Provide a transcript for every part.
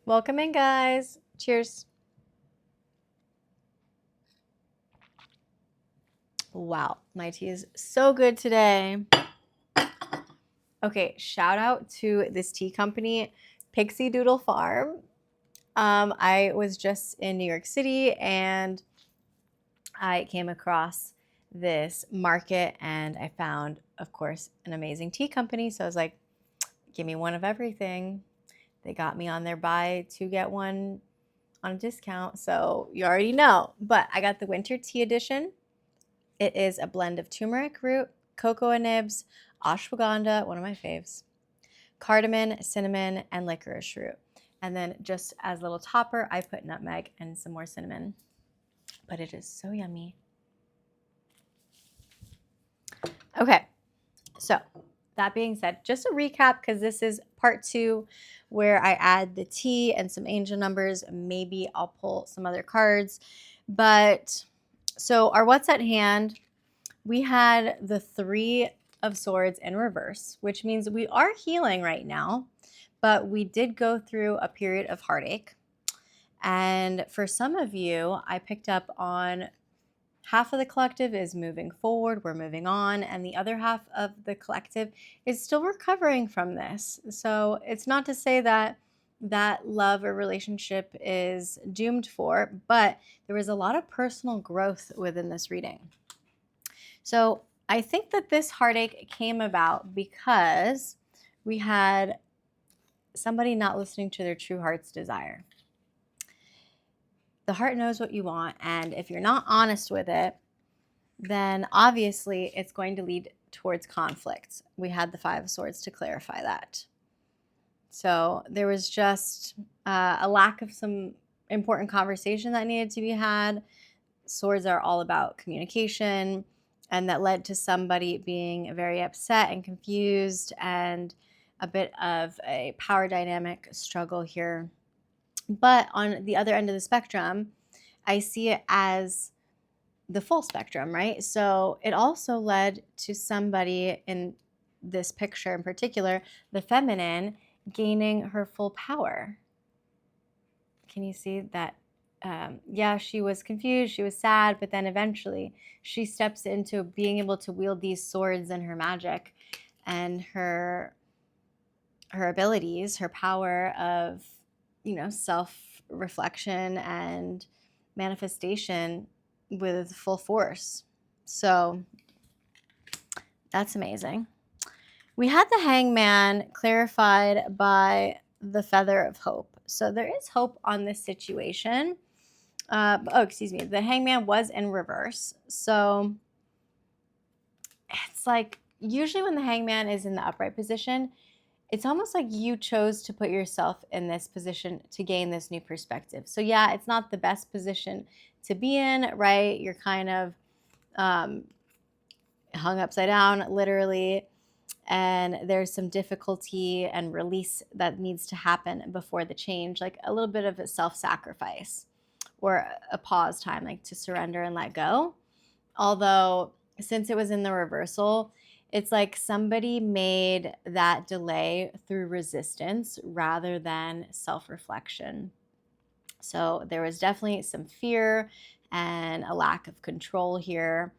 Welcome in, guys. Cheers. Wow, my tea is so good today. Okay, shout out to this tea company, Pixie Doodle Farm. I was just in New York City and I came across this market and I found, of course, an amazing tea company. So I was like, give me one of everything. They got me on their buy two get one on a discount. So you already know. But I got the winter tea edition. It is a blend of turmeric root, cocoa nibs, ashwagandha, one of my faves, cardamom, cinnamon, and licorice root. And then just as a little topper, I put nutmeg and some more cinnamon. But it is so yummy. Okay, so that being said, just a recap because this is part 2 where I add the tea and some angel numbers. Maybe I'll pull some other cards. But so our what's at hand, we had the 3 of Swords in reverse, which means we are healing right now, but we did go through a period of heartache. And for some of you, I picked up on half of the collective is moving forward, we're moving on, and the other half of the collective is still recovering from this. So it's not to say that that love or relationship is doomed for, but there was a lot of personal growth within this reading. So I think that this heartache came about because we had somebody not listening to their true heart's desire. The heart knows what you want, and if you're not honest with it, then obviously it's going to lead towards conflict. We had the 5 of Swords to clarify that. So there was just a lack of some important conversation that needed to be had. Swords are all about communication, and that led to somebody being very upset and confused and a bit of a power dynamic struggle here. But on the other end of the spectrum, I see it as the full spectrum, right? So it also led to somebody in this picture in particular, the feminine, gaining her full power. Can you see that? Yeah, she was confused, she was sad, but then eventually she steps into being able to wield these swords and her magic and her abilities, her power of, self-reflection and manifestation with full force. So that's amazing. We had the Hangman clarified by the Feather of Hope. So there is hope on this situation. The Hangman was in reverse. So it's like usually when the Hangman is in the upright position, it's almost like you chose to put yourself in this position to gain this new perspective. So yeah, it's not the best position to be in, right? You're kind of hung upside down, literally, and there's some difficulty and release that needs to happen before the change, like a little bit of a self-sacrifice or a pause time, like to surrender and let go. Although since it was in the reversal, it's like somebody made that delay through resistance rather than self-reflection. So there was definitely some fear and a lack of control here,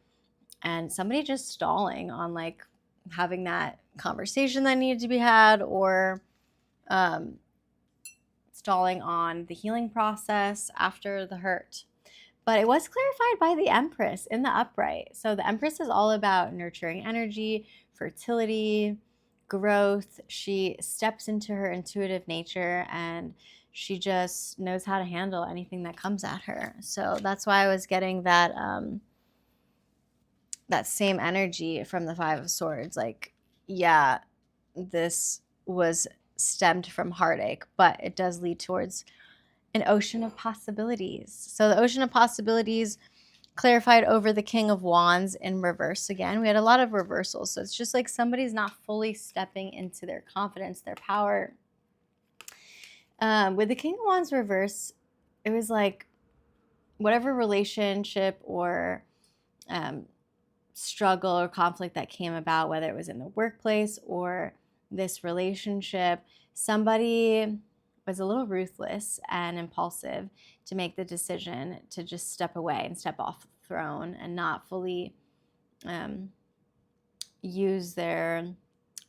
and somebody just stalling on like having that conversation that needed to be had, or stalling on the healing process after the hurt. But it was clarified by the Empress in the upright. So the Empress is all about nurturing energy, fertility, growth. She steps into her intuitive nature and she just knows how to handle anything that comes at her. So that's why I was getting that that same energy from the 5 of Swords. Like, yeah, this was stemmed from heartache, but it does lead towards an ocean of possibilities. So the ocean of possibilities clarified over the King of Wands in reverse again. We had a lot of reversals. So it's just like somebody's not fully stepping into their confidence, their power. With the King of Wands reverse, it was like whatever relationship or struggle or conflict that came about, whether it was in the workplace or this relationship, somebody was a little ruthless and impulsive to make the decision to just step away and step off the throne and not fully use their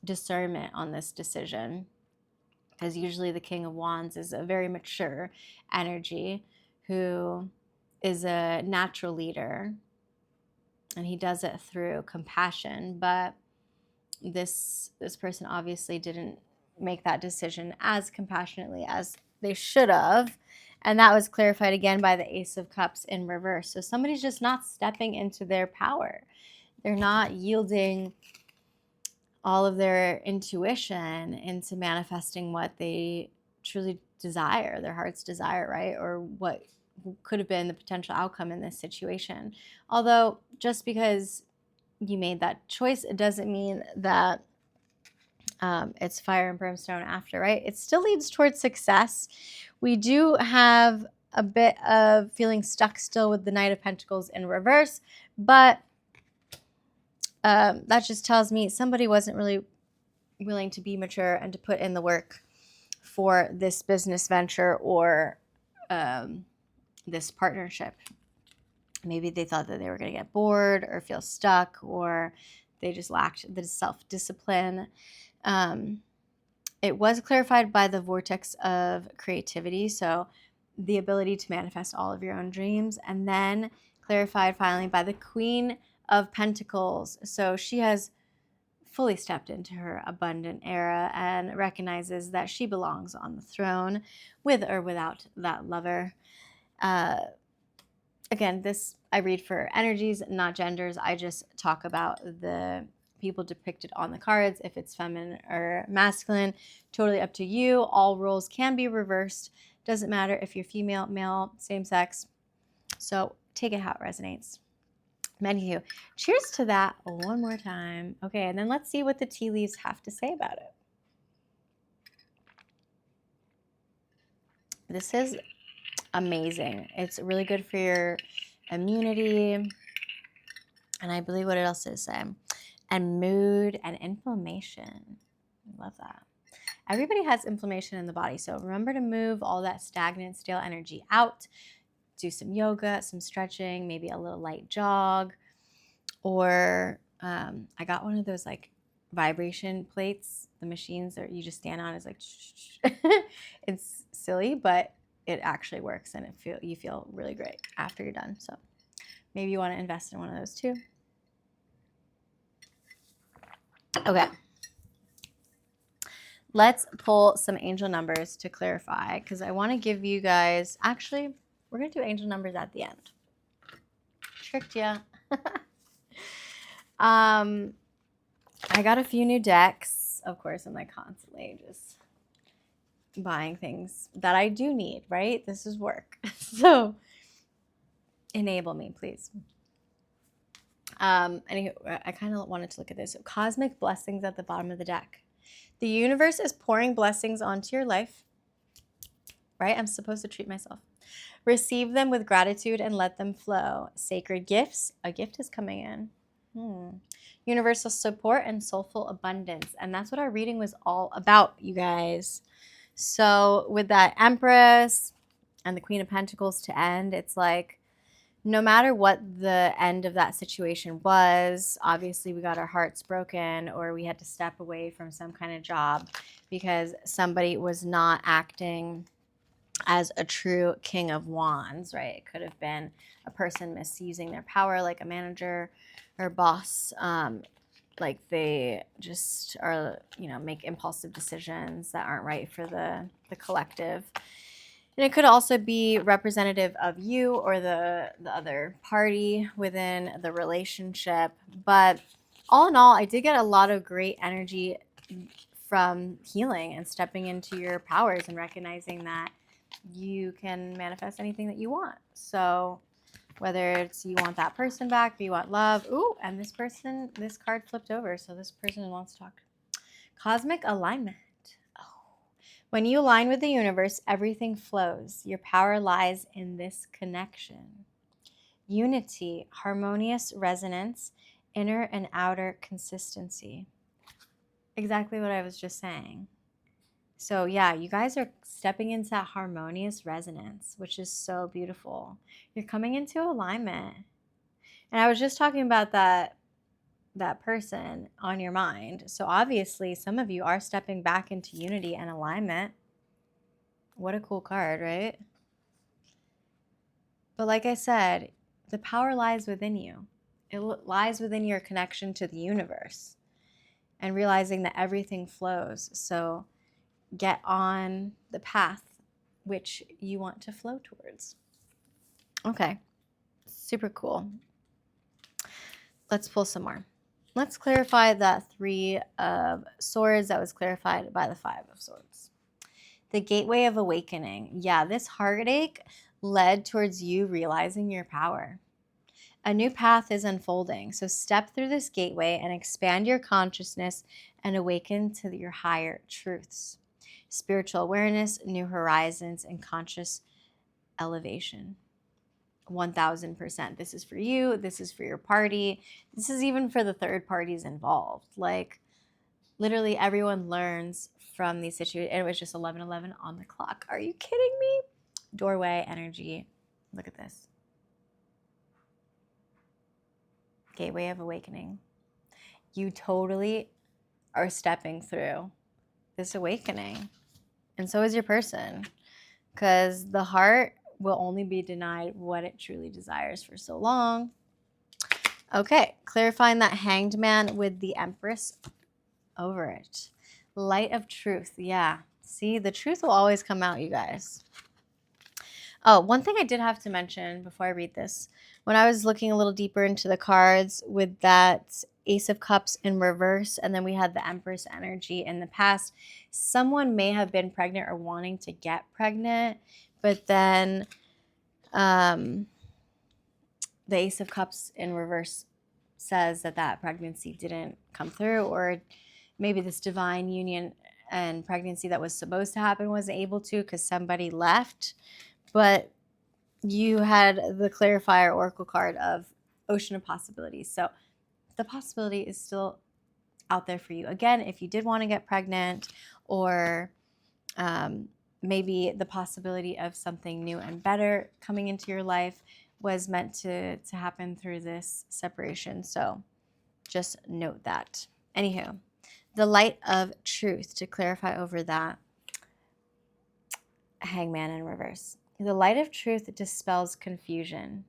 discernment on this decision. Because usually the King of Wands is a very mature energy who is a natural leader, and he does it through compassion. But this person obviously didn't make that decision as compassionately as they should have. And that was clarified again by the Ace of Cups in reverse. So somebody's just not stepping into their power. They're not yielding all of their intuition into manifesting what they truly desire, their heart's desire, right? Or what could have been the potential outcome in this situation. Although just because you made that choice, it doesn't mean that it's fire and brimstone after, right? It still leads towards success. We do have a bit of feeling stuck still with the Knight of Pentacles in reverse, but that just tells me somebody wasn't really willing to be mature and to put in the work for this business venture or this partnership. Maybe they thought that they were going to get bored or feel stuck, or they just lacked the self-discipline. It was clarified by the vortex of creativity, so the ability to manifest all of your own dreams, and then clarified finally by the Queen of Pentacles. So she has fully stepped into her abundant era and recognizes that she belongs on the throne with or without that lover. Again, this I read for energies, not genders. I just talk about the people depicted on the cards. If it's feminine or masculine, totally up to you. All roles can be reversed. Doesn't matter if you're female, male, same sex. So take it how it resonates. Many of you. Cheers to that one more time. Okay, and then let's see what the tea leaves have to say about it. This is amazing. It's really good for your immunity. And I believe what else does it say? And mood and inflammation. I love that. Everybody has inflammation in the body. So remember to move all that stagnant, stale energy out. Do some yoga, some stretching, maybe a little light jog. Or I got one of those like vibration plates, the machines that you just stand on. Is like, it's silly, but it actually works, and you feel really great after you're done. So maybe you want to invest in one of those too. Okay. Let's pull some angel numbers to clarify, because I want to give you guys, actually, we're going to do angel numbers at the end. Tricked ya. I got a few new decks. Of course, I'm like constantly just buying things that I do need, right? This is work. So enable me, please. Anywho, I kind of wanted to look at this. So, cosmic blessings at the bottom of the deck. The universe is pouring blessings onto your life, right? I'm supposed to treat myself. Receive them with gratitude and let them flow. Sacred gifts. A gift is coming in. Universal support and soulful abundance. And that's what our reading was all about, you guys. So with that Empress and the Queen of Pentacles to end, it's like, no matter what the end of that situation was, obviously we got our hearts broken, or we had to step away from some kind of job because somebody was not acting as a true King of Wands, right? It could have been a person misusing their power, like a manager or boss, like they just are, make impulsive decisions that aren't right for the collective. And it could also be representative of you or the other party within the relationship. But all in all, I did get a lot of great energy from healing and stepping into your powers and recognizing that you can manifest anything that you want. So whether it's you want that person back, or you want love. Ooh, and this card flipped over. So this person wants to talk. Cosmic alignment. When you align with the universe, everything flows. Your power lies in this connection. Unity, harmonious resonance, inner and outer consistency. Exactly what I was just saying. So yeah, you guys are stepping into that harmonious resonance, which is so beautiful. You're coming into alignment. And I was just talking about that person on your mind. So obviously some of you are stepping back into unity and alignment. What a cool card, right? But like I said, the power lies within you. It lies within your connection to the universe and realizing that everything flows. So get on the path which you want to flow towards. Okay, super cool. Let's pull some more. Let's clarify that 3 of Swords that was clarified by the 5 of Swords. The gateway of awakening. Yeah, this heartache led towards you realizing your power. A new path is unfolding. So step through this gateway and expand your consciousness and awaken to your higher truths. Spiritual awareness, new horizons, and conscious elevation. 1000%. This is for you. This is for your party. This is even for the third parties involved. Like, literally everyone learns from these situations. It was just 11:11 on the clock. Are you kidding me? Doorway energy. Look at this. Gateway of awakening. You totally are stepping through this awakening. And so is your person. Because the heart will only be denied what it truly desires for so long. Okay, clarifying that Hanged Man with the Empress over it. Light of truth. Yeah. See, the truth will always come out, you guys. Oh, one thing I did have to mention before I read this. When I was looking a little deeper into the cards with that Ace of Cups in reverse, and then we had the Empress energy in the past, someone may have been pregnant or wanting to get pregnant, but then the Ace of Cups in reverse says that pregnancy didn't come through, or maybe this divine union and pregnancy that was supposed to happen wasn't able to because somebody left. But you had the clarifier oracle card of ocean of possibilities. So the possibility is still out there for you. Again, if you did want to get pregnant, or maybe the possibility of something new and better coming into your life was meant to happen through this separation. So just note that. Anywho, the light of truth, to clarify over that Hangman in reverse. The light of truth dispels confusion,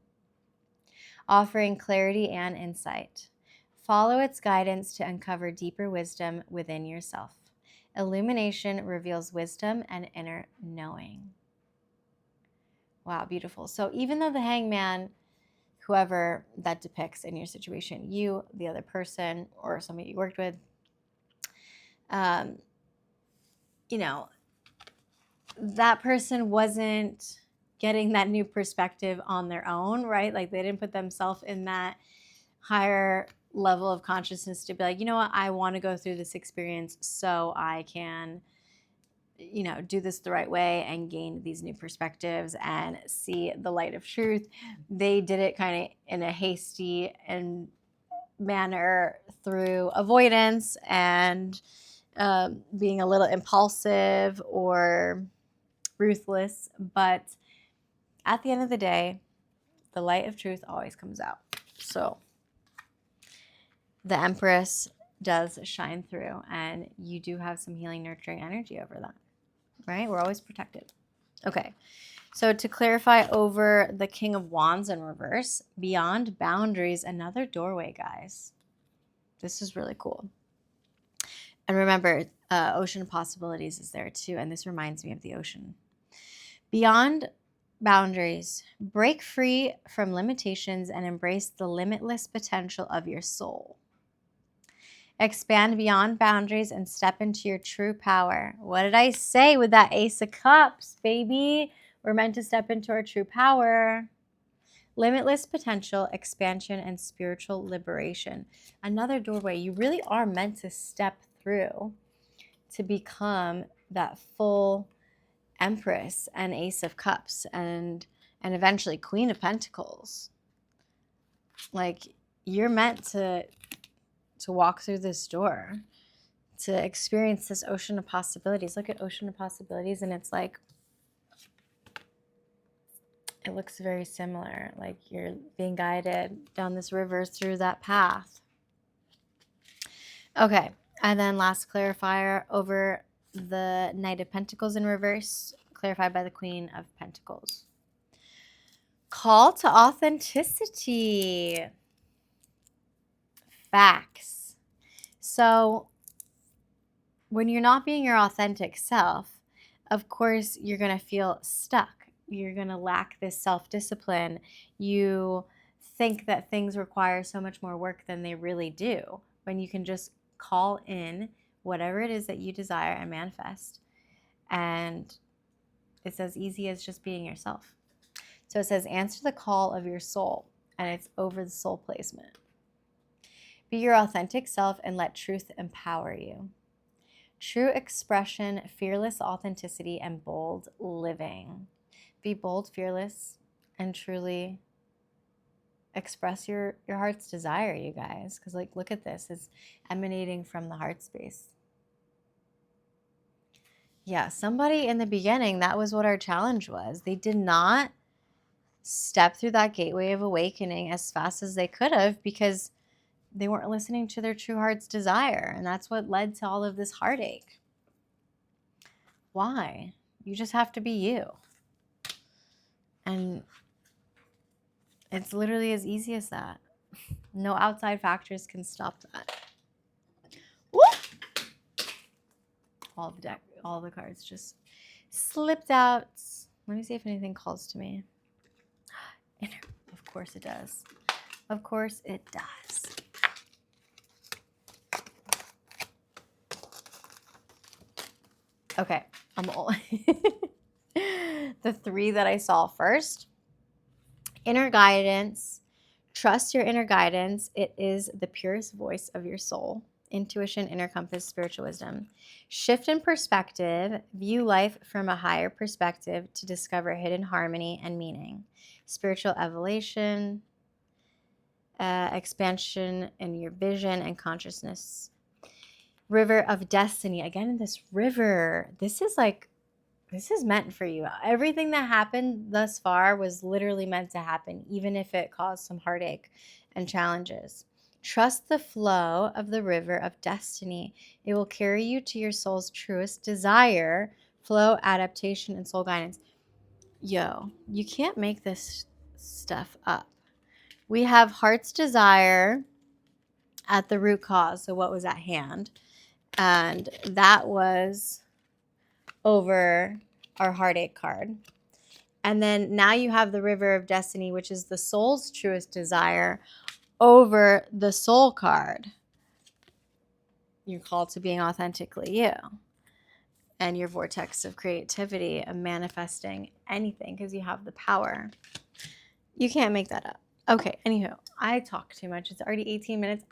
offering clarity and insight. Follow its guidance to uncover deeper wisdom within yourself. Illumination reveals wisdom and inner knowing. Wow, beautiful. So even though the Hangman, whoever that depicts in your situation, you, the other person, or somebody you worked with, that person wasn't getting that new perspective on their own, right? Like they didn't put themselves in that higher level of consciousness to be like, you know what, I want to go through this experience so I can, do this the right way and gain these new perspectives and see the light of truth. They did it kind of in a hasty and manner through avoidance and being a little impulsive or ruthless. But at the end of the day, the light of truth always comes out. So the Empress does shine through, and you do have some healing, nurturing energy over that, right? We're always protected. Okay, so to clarify over the King of Wands in reverse, beyond boundaries, another doorway, guys. This is really cool. And remember, ocean of possibilities is there too, and this reminds me of the ocean. Beyond boundaries, break free from limitations and embrace the limitless potential of your soul. Expand beyond boundaries and step into your true power. What did I say with that Ace of Cups, baby? We're meant to step into our true power. Limitless potential, expansion, and spiritual liberation. Another doorway you really are meant to step through to become that full Empress and Ace of Cups and eventually Queen of Pentacles. Like, you're meant to walk through this door, to experience this ocean of possibilities. Look at ocean of possibilities, and it's like, it looks very similar. Like you're being guided down this river through that path. Okay, and then last clarifier over the Knight of Pentacles in reverse, clarified by the Queen of Pentacles. Call to authenticity. Facts. So when you're not being your authentic self, of course, you're going to feel stuck. You're going to lack this self-discipline. You think that things require so much more work than they really do, when you can just call in whatever it is that you desire and manifest. And it's as easy as just being yourself. So it says, answer the call of your soul, and it's over the soul placement. Be your authentic self and let truth empower you. True expression, fearless authenticity, and bold living. Be bold, fearless, and truly express your heart's desire, you guys. Because, like, look at this. It's emanating from the heart space. Yeah, somebody in the beginning, that was what our challenge was. They did not step through that gateway of awakening as fast as they could have because they weren't listening to their true heart's desire. And that's what led to all of this heartache. Why? You just have to be you. And it's literally as easy as that. No outside factors can stop that. Woo! All the cards just slipped out. Let me see if anything calls to me. Inner. Of course it does. Of course it does. Okay, I'm all the three that I saw first. Inner guidance. Trust your inner guidance. It is the purest voice of your soul. Intuition, inner compass, spiritual wisdom. Shift in perspective. View life from a higher perspective to discover hidden harmony and meaning. Spiritual evolution. Expansion in your vision and consciousness. River of destiny. Again, this river. This is meant for you. Everything that happened thus far was literally meant to happen, even if it caused some heartache and challenges. Trust the flow of the river of destiny. It will carry you to your soul's truest desire, flow, adaptation, and soul guidance. Yo, you can't make this stuff up. We have heart's desire at the root cause, so what was at hand. And that was over our heartache card. And then now you have the river of destiny, which is the soul's truest desire, over the soul card. You're called to being authentically you. And your vortex of creativity, of manifesting anything, because you have the power. You can't make that up. Okay, anywho, I talk too much. It's already 18 minutes.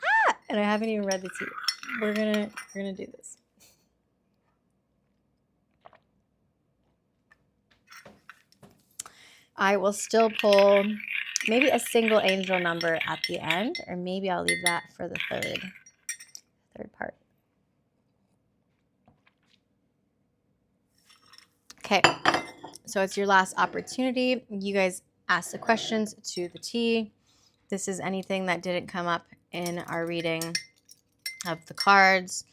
And I haven't even read the tea. We're gonna do this. I will still pull maybe a single angel number at the end, or maybe I'll leave that for the third part. Okay, so it's your last opportunity. You guys ask the questions to the T. This is anything that didn't come up in our reading of the cards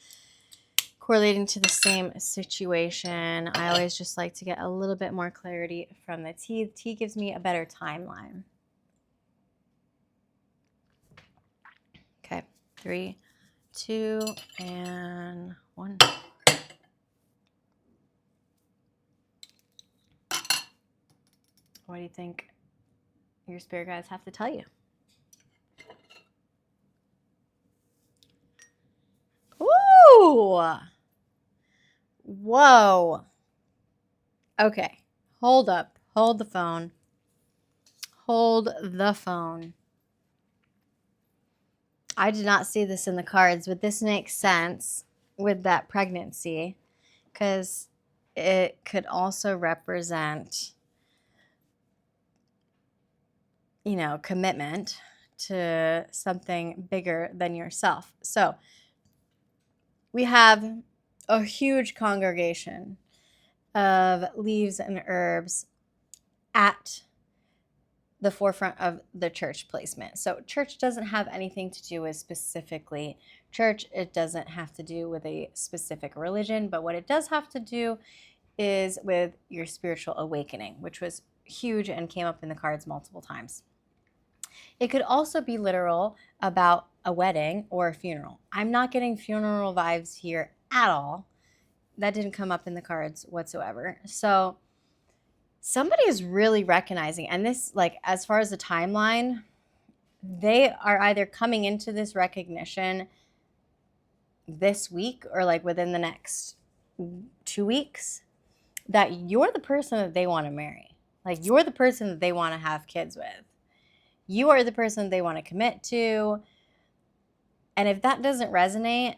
correlating to the same situation. I always just like to get a little bit more clarity from the T. The T gives me a better timeline. Okay, 3, 2, and 1. What do you think your spirit guides have to tell you? Ooh! Whoa. Okay, hold up. Hold the phone. Hold the phone. I did not see this in the cards, but this makes sense with that pregnancy, because it could also represent, you know, commitment to something bigger than yourself. So we have a huge congregation of leaves and herbs at the forefront of the church placement. So church doesn't have anything to do with specifically church. It doesn't have to do with a specific religion, but what it does have to do is with your spiritual awakening, which was huge and came up in the cards multiple times. It could also be literal about a wedding or a funeral. I'm not getting funeral vibes here at all. That didn't come up in the cards whatsoever. So somebody is really recognizing, and this, like, as far as the timeline, they are either coming into this recognition this week or like within the next 2 weeks that you're the person that they want to marry. Like, you're the person that they want to have kids with. You are the person they want to commit to. And if that doesn't resonate,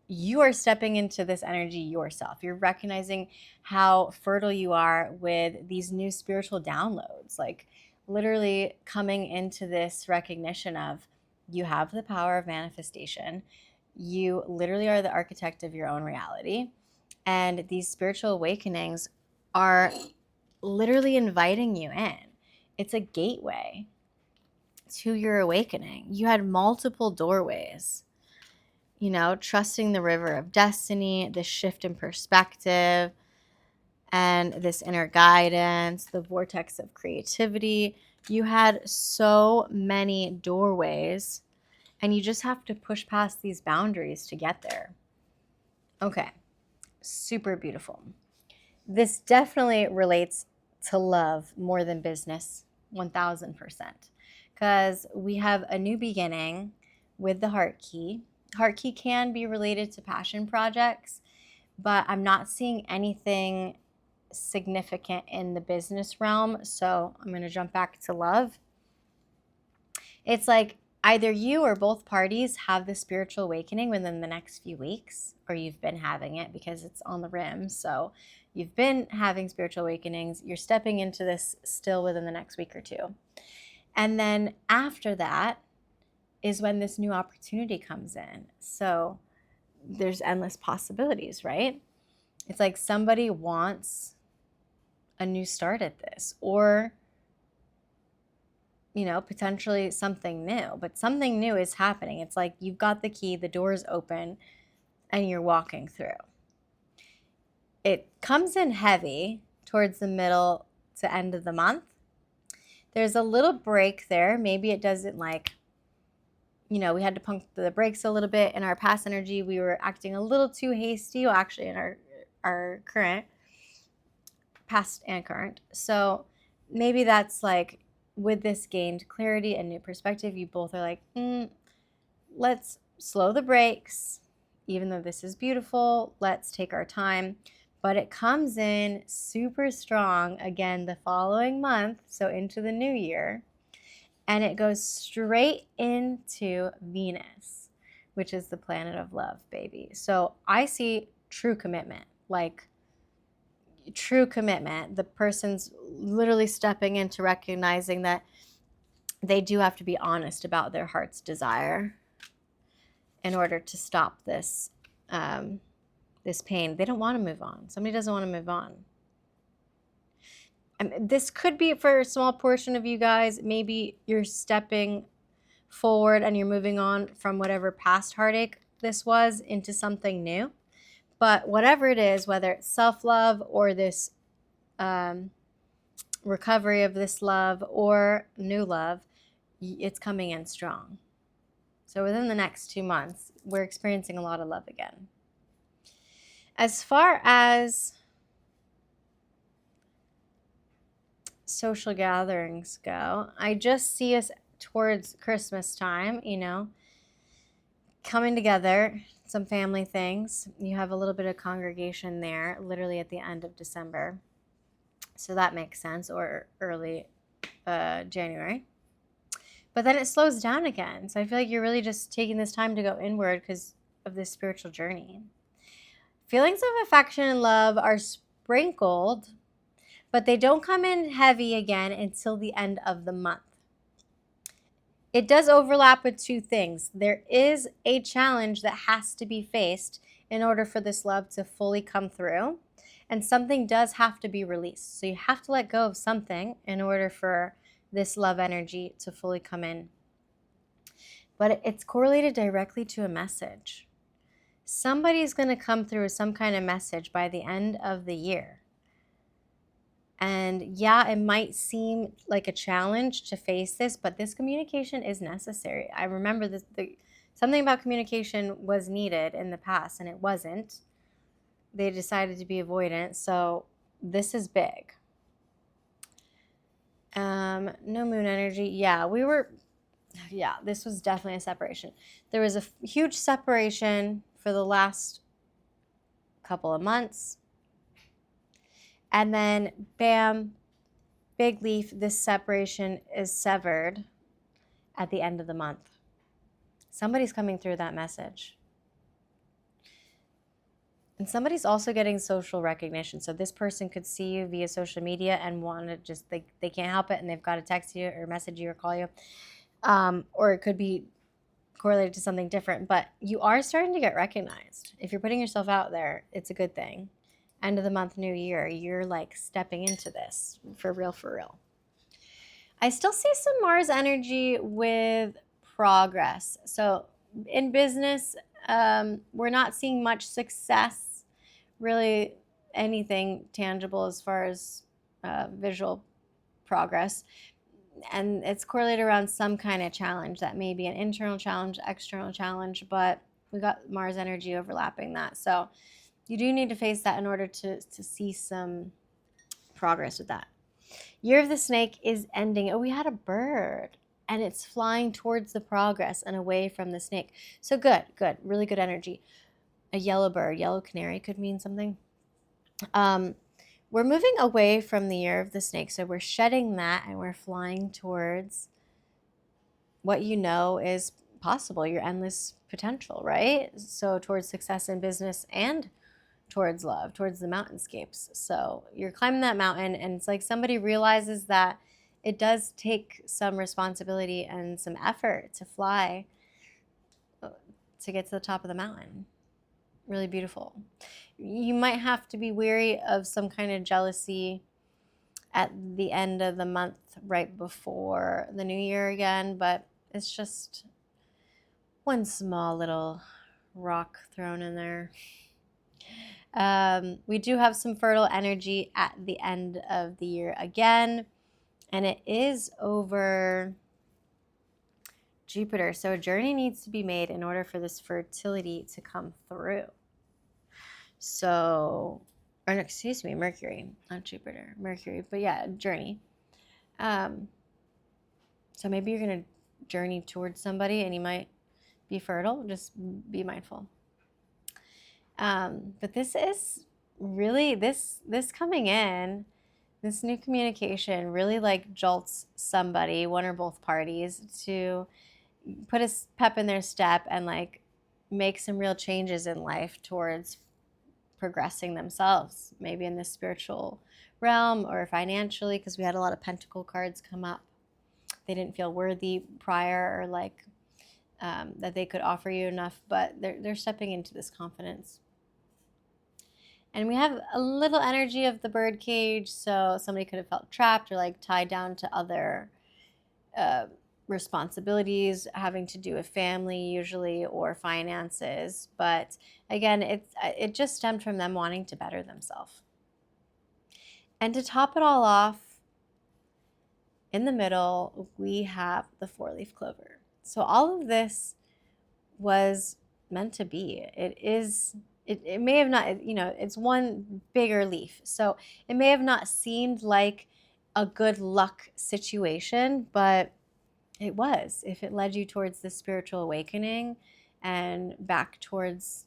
you are stepping into this energy yourself. You're recognizing how fertile you are with these new spiritual downloads, like literally coming into this recognition of you have the power of manifestation. You literally are the architect of your own reality. And these spiritual awakenings are literally inviting you in. It's a gateway to your awakening. You had multiple doorways. You know, trusting the river of destiny, this shift in perspective, and this inner guidance, the vortex of creativity. You had so many doorways, and you just have to push past these boundaries to get there. Okay, super beautiful. This definitely relates to love more than business, 1000%, because we have a new beginning with the heart key. Heart key can be related to passion projects, but I'm not seeing anything significant in the business realm. So I'm going to jump back to love. It's like either you or both parties have the spiritual awakening within the next few weeks, or you've been having it because it's on the rim. So you've been having spiritual awakenings. You're stepping into this still within the next week or two. And then after that is when this new opportunity comes in. So there's endless possibilities, right? It's like somebody wants a new start at this, or, you know, potentially something new, but something new is happening. It's like you've got the key, the door is open, and you're walking through. It comes in heavy towards the middle to end of the month. There's a little break there. Maybe it doesn't, like, you know, we had to pump the brakes a little bit in our past energy. We were acting a little too hasty, well, actually in our current, past and current. So maybe that's like, with this gained clarity and new perspective, you both are like, let's slow the brakes. Even though this is beautiful, let's take our time. But it comes in super strong again the following month, so into the new year. And it goes straight into Venus, which is the planet of love, baby. So I see true commitment, like true commitment. The person's literally stepping into recognizing that they do have to be honest about their heart's desire in order to stop this this pain. They don't want to move on. Somebody doesn't want to move on. And this could be for a small portion of you guys. Maybe you're stepping forward and you're moving on from whatever past heartache this was into something new. But whatever it is, whether it's self-love or this recovery of this love or new love, it's coming in strong. So within the next 2 months, we're experiencing a lot of love again. As far as social gatherings go, I just see us towards Christmas time, you know, coming together, some family things. You have a little bit of congregation there, literally at the end of December. So that makes sense, or early January. But then it slows down again. So I feel like you're really just taking this time to go inward because of this spiritual journey. Feelings of affection and love are sprinkled, but they don't come in heavy again until the end of the month. it does overlap with two things. There is a challenge that has to be faced in order for this love to fully come through, and something does have to be released. So you have to let go of something in order for this love energy to fully come in. But it's correlated directly to a message. Somebody's going to come through with some kind of message by the end of the year. And yeah, it might seem like a challenge to face this, but this communication is necessary. I remember this, something about communication was needed in the past, and it wasn't. They decided to be avoidant, so this is big. No moon energy. Yeah, this was definitely a separation. There was a huge separation for the last couple of months. And then, bam, big leaf, this separation is severed at the end of the month. Somebody's coming through that message. And somebody's also getting social recognition. So this person could see you via social media and want to just, they can't help it, and they've got to text you or message you or call you. Or it could be correlated to something different. But you are starting to get recognized. If you're putting yourself out there, it's a good thing. End of the month, new year, you're like stepping into this for real, for real. I still see some Mars energy with progress. So in business, we're not seeing much success, really anything tangible as far as visual progress. And it's correlated around some kind of challenge. That may be an internal challenge, external challenge, but we got Mars energy overlapping that. So you do need to face that in order to see some progress with that. Year of the Snake is ending. Oh, we had a bird, and it's flying towards the progress and away from the snake. So good, really good energy. A yellow bird, yellow canary could mean something. We're moving away from the Year of the Snake, so we're shedding that, and we're flying towards what you know is possible, your endless potential, right? So towards success in business and towards love, towards the mountainscapes. So you're climbing that mountain, and it's like somebody realizes that it does take some responsibility and some effort to fly to get to the top of the mountain. Really beautiful. You might have to be wary of some kind of jealousy at the end of the month right before the new year again, but it's just one small little rock thrown in there. We do have some fertile energy at the end of the year again, and it is over Jupiter. So a journey needs to be made in order for this fertility to come through. So, or no, excuse me, Mercury, not Jupiter, Mercury, but yeah, journey. So maybe you're going to journey towards somebody and you might be fertile. Just be mindful. But this is really, this coming in, this new communication really like jolts somebody, one or both parties, to put a pep in their step and like make some real changes in life towards progressing themselves, maybe in the spiritual realm or financially, because we had a lot of pentacle cards come up. They didn't feel worthy prior, or like that they could offer you enough, but they're stepping into this confidence. And we have a little energy of the bird cage, so somebody could have felt trapped or like tied down to other responsibilities having to do with family usually, or finances. But again, it just stemmed from them wanting to better themselves. And to top it all off, in the middle, we have the 4-leaf clover. So all of this was meant to be. It may have not, it's one bigger leaf. So it may have not seemed like a good luck situation, but it was. If it led you towards the spiritual awakening and back towards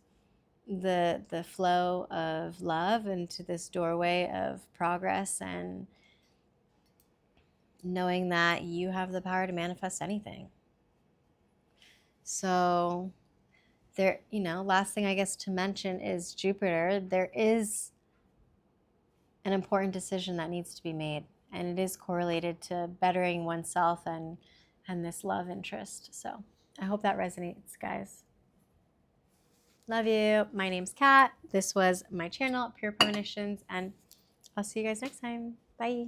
the flow of love and to this doorway of progress and knowing that you have the power to manifest anything. So there, last thing I guess to mention is Jupiter. There is an important decision that needs to be made, and it is correlated to bettering oneself and and this love interest. So I hope that resonates, guys. Love you. My name's Kat. This was my channel, Pure Premonitions, and I'll see you guys next time. Bye.